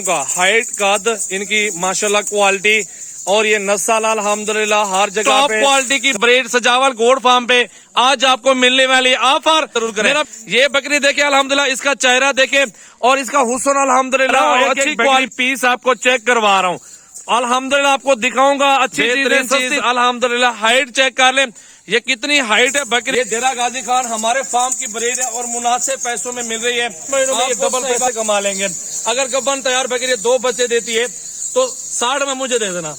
का हाइट कद इनकी माशाल्लाह क्वालिटी और ये नस्ल अल्हम्दुलिल्लाह हर जगह टॉप क्वालिटी की ब्रीड सजावल गोड फार्म पे आज आपको मिलने वाली ऑफर जरूर करें। ये बकरी देखे अल्हम्दुलिल्लाह, इसका चेहरा देखे और इसका हुस्न अल्हम्दुलिल्लाह अच्छी क्वालिटी पीस आपको चेक करवा रहा हूँ। अल्हम्दुलिल्लाह आपको दिखाऊंगा अच्छी चीज अल्हम्दुलिल्लाह। हाइट चेक कर ले, ये कितनी हाइट है बकरी। ये डेरा गाजी खान हमारे फार्म की ब्रीड है और मुनासिब पैसों में मिल रही है। महीनों में ये डबल पैसे कमा लेंगे। अगर गब्बन तैयार बकरी 2 बच्चे देती है तो 60 में मुझे दे देना।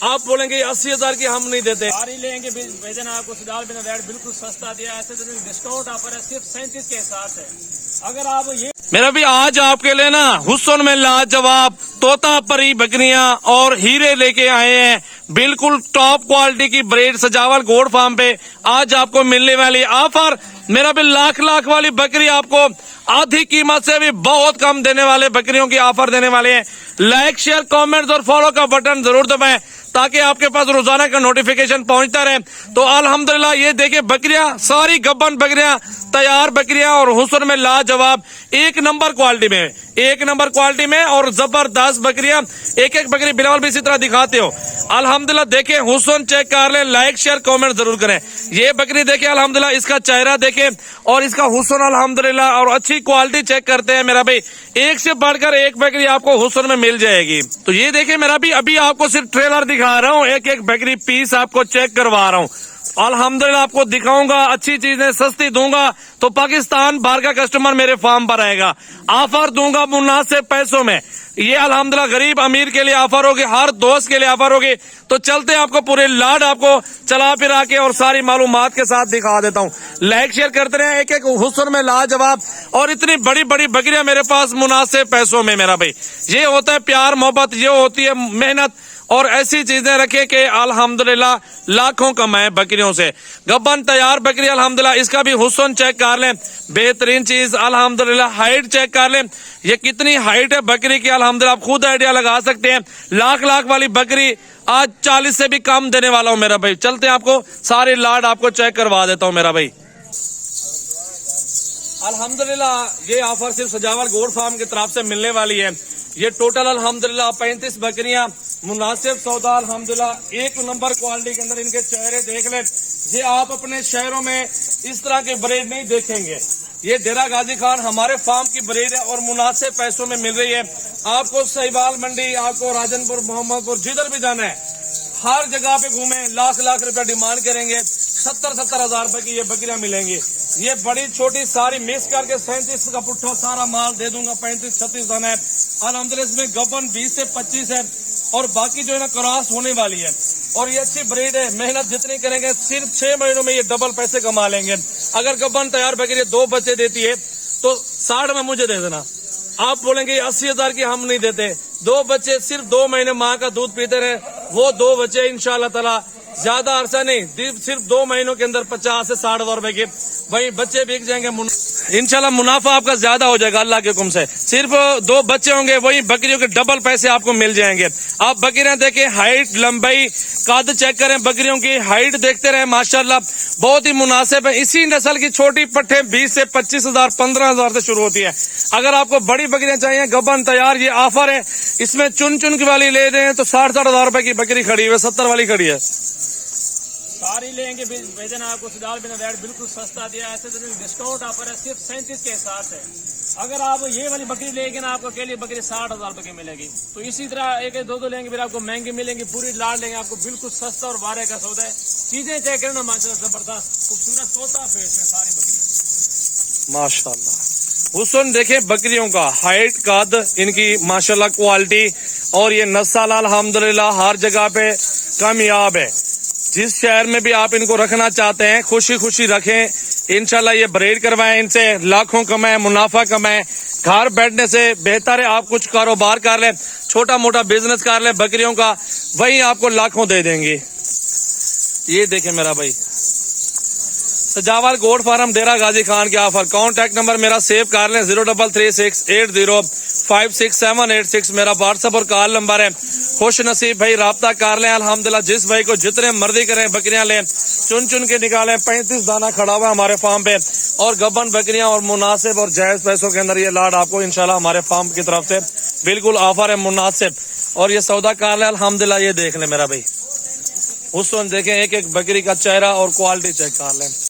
आप बोलेंगे 80,000 की हम नहीं देते। सारी लेंगे भेजना आपको सिदाल बिना रेट बिल्कुल सस्ता दिया। ऐसे डिस्काउंट ऑफर है सिर्फ 37 के हिसाब से। अगर आप ये मेरा भी आज आपके लिए ना हुस्न में लाजवाब तोता परी बकरियां और हीरे लेके आए हैं। बिल्कुल टॉप क्वालिटी की ब्रीड सजावल गोड फार्म पे आज आपको मिलने वाली ऑफर। मेरा भी लाख वाली बकरी आपको आधी कीमत से भी बहुत कम देने वाले बकरियों की ऑफर देने वाले हैं। लाइक शेयर कमेंट्स और फॉलो का बटन जरूर दबाएं ताकि आपके पास रोजाना का नोटिफिकेशन पहुंचता रहे। तो अल्हम्दुलिल्लाह ये देखिए बकरियां सारी गब्बन बकरियां तैयार बकरियां और हुस्न में लाजवाब एक नंबर क्वालिटी में और जबरदस्त बकरियां। एक बकरी बिलावल भी इसी तरह दिखाते हो। अल्हम्दुलिल्लाह देखे हुस्न चेक कर ले, लाइक शेयर कमेंट जरूर करें। ये बकरी देखे अल्हम्दुलिल्लाह, इसका चेहरा देखे और इसका हुस्न अल्हम्दुलिल्लाह और अच्छी क्वालिटी चेक करते हैं मेरा भाई। एक से बढ़कर एक बकरी आपको हुस्न में मिल जाएगी। तो ये देखे मेरा भी अभी आपको सिर्फ ट्रेलर दिखा रहा हूँ, एक बकरी पीस आपको चेक करवा रहा हूँ। अल्हम्दुलिल्लाह आपको दिखाऊंगा, अच्छी चीजें सस्ती दूंगा तो पाकिस्तान बाहर का कस्टमर मेरे फार्म पर आएगा। ऑफर दूंगा मुनासिब पैसों में। ये अल्हम्दुलिल्लाह गरीब अमीर के लिए ऑफर होगी, हर दोस्त के लिए ऑफर होगी। तो चलते हैं आपको पूरे लाड आपको चला फिरा के और सारी मालूमात के साथ दिखा देता हूँ। लाइक शेयर करते रहे। एक हुस्न में लाजवाब और इतनी बड़ी बकरियां मेरे पास मुनासिब पैसों में मेरा भाई। ये होता है प्यार मोहब्बत, ये होती है मेहनत और ऐसी चीजें रखे कि अल्हम्दुलिल्लाह लाखों कमाए बकरियों से। गब्बन तैयार बकरी अल्हम्दुलिल्लाह, इसका भी हुस्न चेक कर लें, बेहतरीन चीज अल्हम्दुलिल्लाह। हाइट चेक कर लें, ये कितनी हाइट है बकरी की अल्हम्दुलिल्लाह, आप खुद आइडिया लगा सकते हैं। लाख वाली बकरी आज 40 से भी कम देने वाला हूं मेरा भाई। चलते हैं आपको सारे लाड आपको चेक करवा देता हूं मेरा भाई। अल्हम्दुलिल्लाह ये ऑफर सिर्फ सजावल गोड फार्म की तरफ से मिलने वाली है। ये टोटल अल्हम्दुलिल्लाह 35 बकरियां मुनासिब सौदा अल्हम्दुलिल्लाह एक नंबर क्वालिटी के अंदर। इनके चेहरे देख लें, ये आप अपने शहरों में इस तरह के ब्रीड नहीं देखेंगे। ये डेरा गाजी खान हमारे फार्म की ब्रीड है और मुनासिब पैसों में मिल रही है। आपको सहीवाल मंडी, आपको राजनपुर, मोहम्मदपुर, जिधर भी जाना है हर जगह पे घूमे, लाख रुपए डिमांड करेंगे, 70 हजार रुपए की ये बकरियां मिलेंगी। ये बड़ी छोटी सारी मिक्स करके 37 का पुट्ठा सारा माल दे दूंगा। 35-36 दाना है अल्हम्दुलिल्लाह। इसमें गब्बन 20 से 25 है और बाकी जो है ना क्रॉस होने वाली है। और ये अच्छी ब्रीड है, मेहनत जितनी करेंगे सिर्फ 6 महीनों में ये डबल पैसे कमा लेंगे। अगर गब्बन तैयार बकरी 2 बच्चे देती है तो 60 में मुझे दे देना। आप बोलेंगे 80,000 की हम नहीं देते। 2 बच्चे सिर्फ 2 महीने माँ का दूध पीते रहे, वो 2 बच्चे इंशाल्लाह ताला ज्यादा अरसा नहीं, सिर्फ 2 महीनों के अंदर 50 से 60 हजार रुपए के वही बच्चे बिक जाएंगे। इंशाल्लाह मुनाफा आपका ज्यादा हो जाएगा अल्लाह के हुक्म से। सिर्फ 2 बच्चे होंगे, वही बकरियों के डबल पैसे आपको मिल जाएंगे। आप बकरियां देखें, हाइट लंबाई कद चेक करें, बकरियों की हाइट देखते रहे माशाल्लाह बहुत ही मुनासिब है। इसी नस्ल की छोटी पट्टे 20 से 25 हजार 15 हजार से शुरू होती है। अगर आपको बड़ी बकरियां चाहिए गब्बन तैयार, ये ऑफर है। इसमें चुन की वाली ले रहे हैं तो 60 हजार रुपए की बकरी खड़ी है, 70 वाली खड़ी है। सारी लेंगे भेजना आपको सिदाल बिना रेट बिल्कुल सस्ता दिया। ऐसे डिस्काउंट ऑफर है सिर्फ 37 के हिसाब से। अगर आप ये वाली बकरी लेंगे ना, आपको अकेली बकरी 60 हजार रुपए की मिलेगी। तो इसी तरह एक 2 लेंगे फिर आपको महंगी मिलेंगी। पूरी लाड लेंगे आपको बिल्कुल सस्ता और बारह का सौदा है। चीजें चेक करना माशाल्लाह जबरदस्त खूबसूरत तोता फेस में सारी बकरियां माशाल्लाह। हुस्न देखें बकरियों का, हाइट कद इनकी माशाल्लाह क्वालिटी और ये नस्ल अल्हम्दुलिल्लाह हर जगह पे कामयाब है। जिस शहर में भी आप इनको रखना चाहते हैं खुशी रखें। इंशाल्लाह ये ब्रीड करवाएं, इनसे लाखों कमाएं, मुनाफा कमाएं। घर बैठने से बेहतर है आप कुछ कारोबार कर लें, छोटा मोटा बिजनेस कर लें बकरियों का, वही आपको लाखों दे देंगे। ये देखें मेरा भाई सजावल गोड फार्म डेरा गाजी खान के ऑफर। कॉन्टैक्ट नंबर मेरा सेव कर लें 033680 568786 मेरा व्हाट्सएप और कॉल नंबर है। खुश नसीब भाई राब्ता कर लें। अल्हम्दुलिल्लाह जिस भाई को जितने मर्जी करें बकरियां लें, चुन चुन के निकालें। 35 दाना खड़ा हुआ है हमारे फार्म पे और गब्बन बकरियां और मुनासिब और जायज पैसों के अंदर ये लाड आपको इंशाल्लाह हमारे फार्म की तरफ से बिल्कुल ऑफर है मुनासिब। और ये सौदा कर लें अल्हम्दुलिल्लाह। ये देख लें मेरा भाई हुस्न देखें, एक एक बकरी का चेहरा और क्वालिटी चेक कर लें।